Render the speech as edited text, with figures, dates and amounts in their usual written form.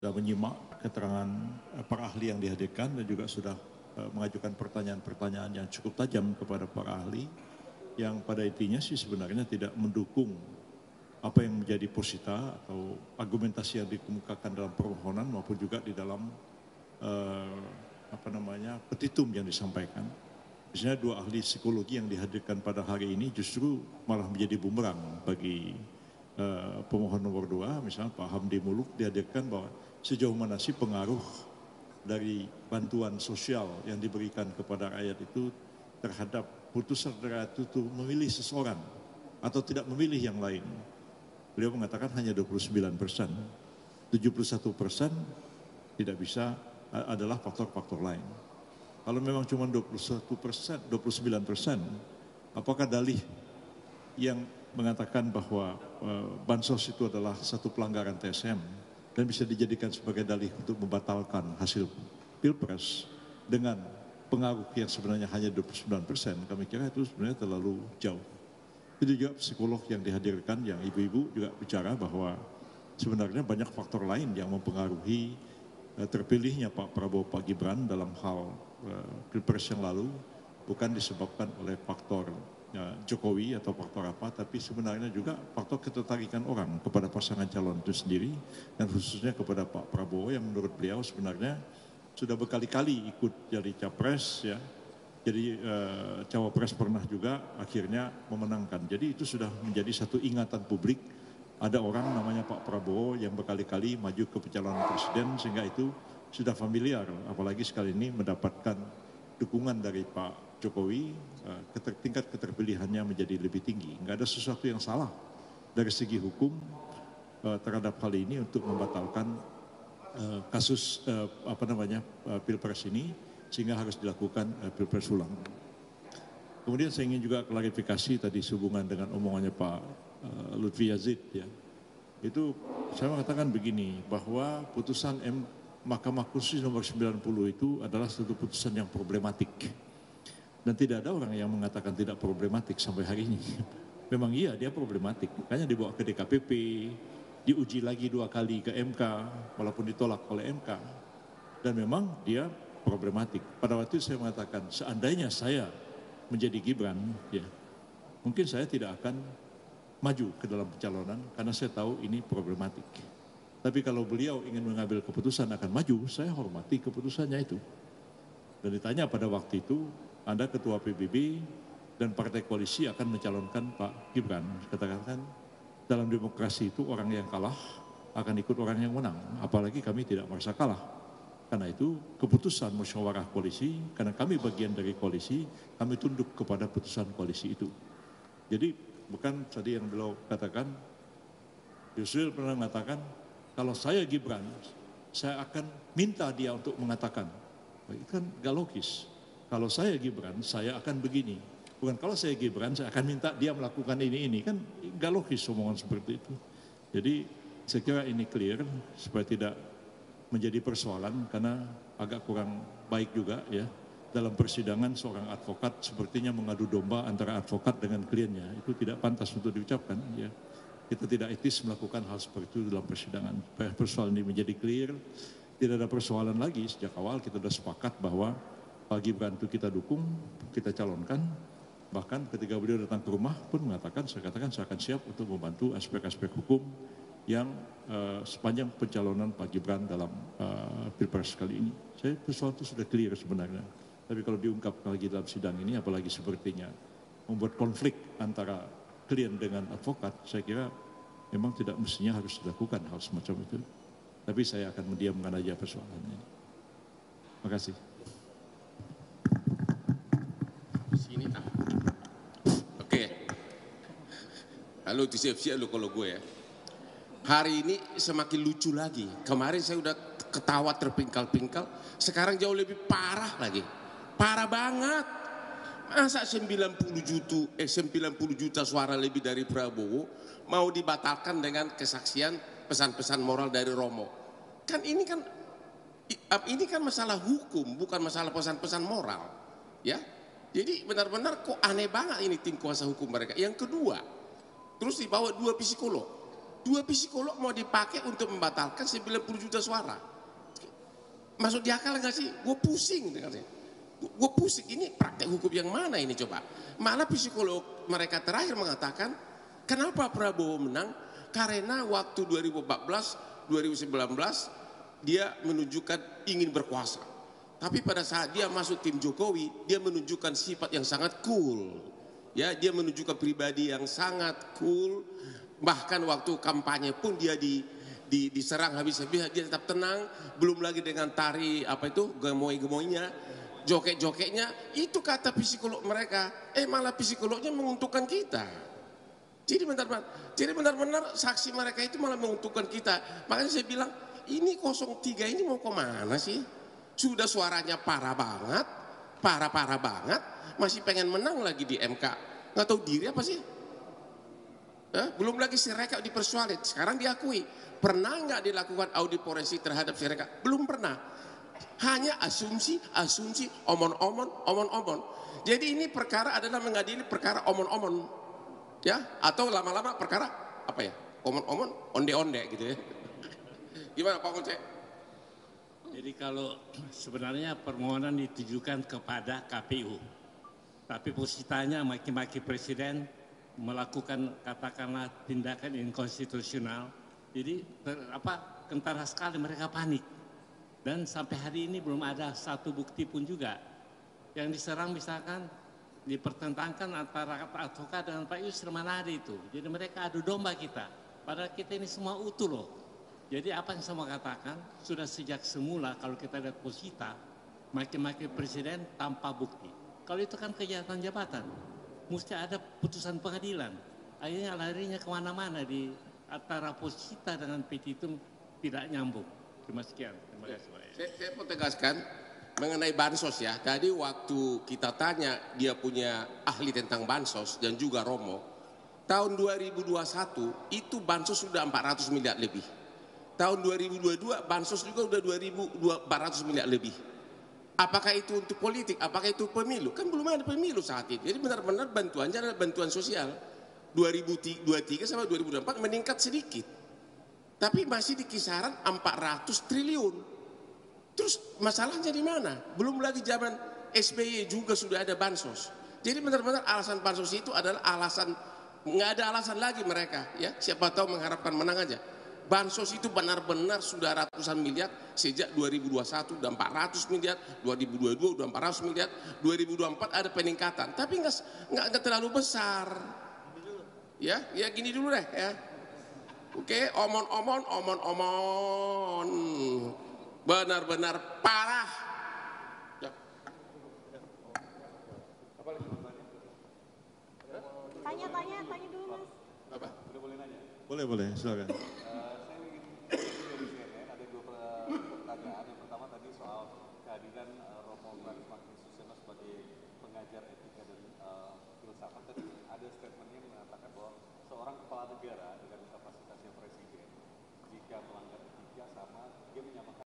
sudah menyimak keterangan para ahli yang dihadirkan dan juga sudah mengajukan pertanyaan-pertanyaan yang cukup tajam kepada para ahli yang pada intinya sih sebenarnya tidak mendukung apa yang menjadi posita atau argumentasi yang dikemukakan dalam permohonan maupun juga di dalam petitum yang disampaikan. Misalnya dua ahli psikologi yang dihadirkan pada hari ini justru malah menjadi bumerang bagi pemohon nomor 2, misalnya Pak Hamdi Muluk dihadirkan bahwa sejauh mana sih pengaruh dari bantuan sosial yang diberikan kepada rakyat itu terhadap putusan rakyat itu memilih seseorang atau tidak memilih yang lain. Beliau mengatakan hanya 29%, 71% tidak bisa adalah faktor-faktor lain. Kalau memang cuma 21%, 29%, apakah dalih yang mengatakan bahwa bansos itu adalah satu pelanggaran TSM dan bisa dijadikan sebagai dalih untuk membatalkan hasil Pilpres dengan pengaruh yang sebenarnya hanya 29%, kami kira itu sebenarnya terlalu jauh. Itu juga psikolog yang dihadirkan, yang ibu-ibu juga bicara bahwa sebenarnya banyak faktor lain yang mempengaruhi terpilihnya Pak Prabowo, Pak Gibran dalam hal Pilpres yang lalu, bukan disebabkan oleh faktor Jokowi atau faktor apa, tapi sebenarnya juga faktor ketertarikan orang kepada pasangan calon itu sendiri, dan khususnya kepada Pak Prabowo yang menurut beliau sebenarnya sudah berkali-kali ikut jadi capres, ya, jadi cawapres pernah juga akhirnya memenangkan. Jadi itu sudah menjadi satu ingatan publik, ada orang namanya Pak Prabowo yang berkali-kali maju ke pencalonan presiden, sehingga itu sudah familiar, apalagi sekali ini mendapatkan dukungan dari Pak Jokowi, tingkat keterpilihannya menjadi lebih tinggi. Nggak ada sesuatu yang salah dari segi hukum terhadap hal ini untuk membatalkan kasus Pilpres ini, sehingga harus dilakukan Pilpres ulang. Kemudian saya ingin juga klarifikasi tadi sehubungan dengan omongannya Pak Lutfi Yazid, ya. Itu saya mengatakan begini, bahwa putusan Mahkamah Konstitusi nomor 90 itu adalah satu putusan yang problematik. Dan tidak ada orang yang mengatakan tidak problematik sampai hari ini. Memang iya, dia problematik. Makanya dibawa ke DKPP, diuji lagi 2 kali ke MK, walaupun ditolak oleh MK. Dan memang dia problematik. Pada waktu itu saya mengatakan, seandainya saya menjadi Gibran, ya, mungkin saya tidak akan maju ke dalam pencalonan karena saya tahu ini problematik. Tapi kalau beliau ingin mengambil keputusan akan maju, saya hormati keputusannya itu. Dan ditanya pada waktu itu, Anda ketua PBB dan partai koalisi akan mencalonkan Pak Gibran. Katakan dalam demokrasi itu orang yang kalah akan ikut orang yang menang. Apalagi kami tidak merasa kalah. Karena itu keputusan musyawarah koalisi, karena kami bagian dari koalisi, kami tunduk kepada putusan koalisi itu. Jadi bukan tadi yang beliau katakan, Yusril pernah mengatakan, kalau saya Gibran, saya akan minta dia untuk mengatakan. Itu kan gak logis. Kalau saya Gibran, saya akan begini. Bukan kalau saya Gibran, saya akan minta dia melakukan ini. Kan gak logis omongan seperti itu. Jadi saya kira ini clear, supaya tidak menjadi persoalan, karena agak kurang baik juga, ya. Dalam persidangan seorang advokat sepertinya mengadu domba antara advokat dengan kliennya. Itu tidak pantas untuk diucapkan, ya. Kita tidak etis melakukan hal seperti itu dalam persidangan. Persoalan ini menjadi clear, tidak ada persoalan lagi. Sejak awal kita sudah sepakat bahwa Pak Gibran itu kita dukung, kita calonkan. Bahkan ketika beliau datang ke rumah pun mengatakan, saya katakan saya akan siap untuk membantu aspek-aspek hukum yang sepanjang pencalonan Pak Gibran dalam Pilpres kali ini. Saya persoalan itu sudah clear sebenarnya. Tapi kalau diungkap lagi dalam sidang ini, apalagi sepertinya membuat konflik antara klien dengan advokat, saya kira memang tidak mestinya harus dilakukan hal semacam itu. Tapi saya akan mendiamkan aja persoalan ini. Terima kasih. Sini tak? Oke. Halo, itu siap-siap lo kalau gue, ya. Hari ini semakin lucu lagi. Kemarin saya udah ketawa terpingkal-pingkal, sekarang jauh lebih parah lagi. Parah banget. Masa 90 juta suara lebih dari Prabowo mau dibatalkan dengan kesaksian pesan-pesan moral dari Romo. Kan ini kan masalah hukum, bukan masalah pesan-pesan moral, ya. Jadi benar-benar kok aneh banget ini tim kuasa hukum mereka. Yang kedua, terus dibawa 2 psikolog. 2 psikolog mau dipakai untuk membatalkan 90 juta suara. Masuk di akal nggak sih? Gue pusing dengarnya. Gue pusing, ini praktek hukum yang mana ini coba? Malah psikolog mereka terakhir mengatakan, kenapa Prabowo menang? Karena waktu 2014, 2019 dia menunjukkan ingin berkuasa. Tapi pada saat dia masuk tim Jokowi, dia menunjukkan sifat yang sangat cool. Ya, dia menunjukkan pribadi yang sangat cool. Bahkan waktu kampanye pun dia diserang habis-habis, dia tetap tenang. Belum lagi dengan tari apa itu gemoy-gemoynya, joget-jogetnya. Itu kata psikolog mereka. Malah psikolognya menguntungkan kita. Jadi benar-benar saksi mereka itu malah menguntungkan kita. Makanya saya bilang, ini 03 ini mau kemana sih? Sudah suaranya parah banget, parah banget, masih pengen menang lagi di MK. Nggak tahu diri apa sih? Belum lagi Sirekap dipersoalin, sekarang diakui. Pernah nggak dilakukan audit forensik terhadap Sirekap? Belum pernah. Hanya asumsi, omon-omon. Jadi ini perkara adalah mengadili perkara omon-omon, ya? Atau lama-lama perkara apa ya? Omon-omon, onde-onde gitu ya. Gimana Pak Konce? Jadi kalau sebenarnya permohonan ditujukan kepada KPU, tapi posisinya maki-maki presiden melakukan katakanlah tindakan inkonstitusional. Jadi kentara sekali, mereka panik. Dan sampai hari ini belum ada satu bukti pun juga. Yang diserang misalkan dipertentangkan antara advokat dengan Pak Yusril mana ada itu. Jadi mereka adu domba kita. Padahal kita ini semua utuh loh. Jadi apa yang saya mau katakan, sudah sejak semula kalau kita lihat posita, maki-maki presiden tanpa bukti. Kalau itu kan kejahatan jabatan, mesti ada putusan pengadilan. Akhirnya larinya kemana-mana di antara posita dengan petitum tidak nyambung. Terima sekian. Terima kasih. Saya mau tegaskan mengenai bansos ya. Tadi waktu kita tanya dia punya ahli tentang bansos dan juga Romo, tahun 2021 itu bansos sudah 400 miliar lebih. Tahun 2022 bansos juga udah 2.400 miliar lebih. Apakah itu untuk politik? Apakah itu pemilu? Kan belum ada pemilu saat ini. Jadi benar-benar bantuannya adalah bantuan sosial. 2023 sampai 2024 meningkat sedikit. Tapi masih di kisaran 400 triliun. Terus masalahnya di mana? Belum lagi zaman SBY juga sudah ada bansos. Jadi benar-benar alasan bansos itu adalah alasan, nggak ada alasan lagi mereka. Ya, siapa tahu mengharapkan menang aja. Bansos itu benar-benar sudah ratusan miliar sejak 2021 udah 400 miliar, 2022 udah 400 miliar, 2024 ada peningkatan, tapi nggak terlalu besar. Ya gini dulu deh ya. Oke, omon-omon, benar-benar parah. Ya. Tanya dulu Mas. Apa? Boleh, silakan. Ada dua pertanyaan. Yang pertama tadi soal kehadiran Romo Magnisuseno sebagai pengajar etika dan filsafat. Tadi ada statement yang mengatakan bahwa seorang kepala negara dengan kapasitasnya presiden, jika melanggar etika sama dia menyamakan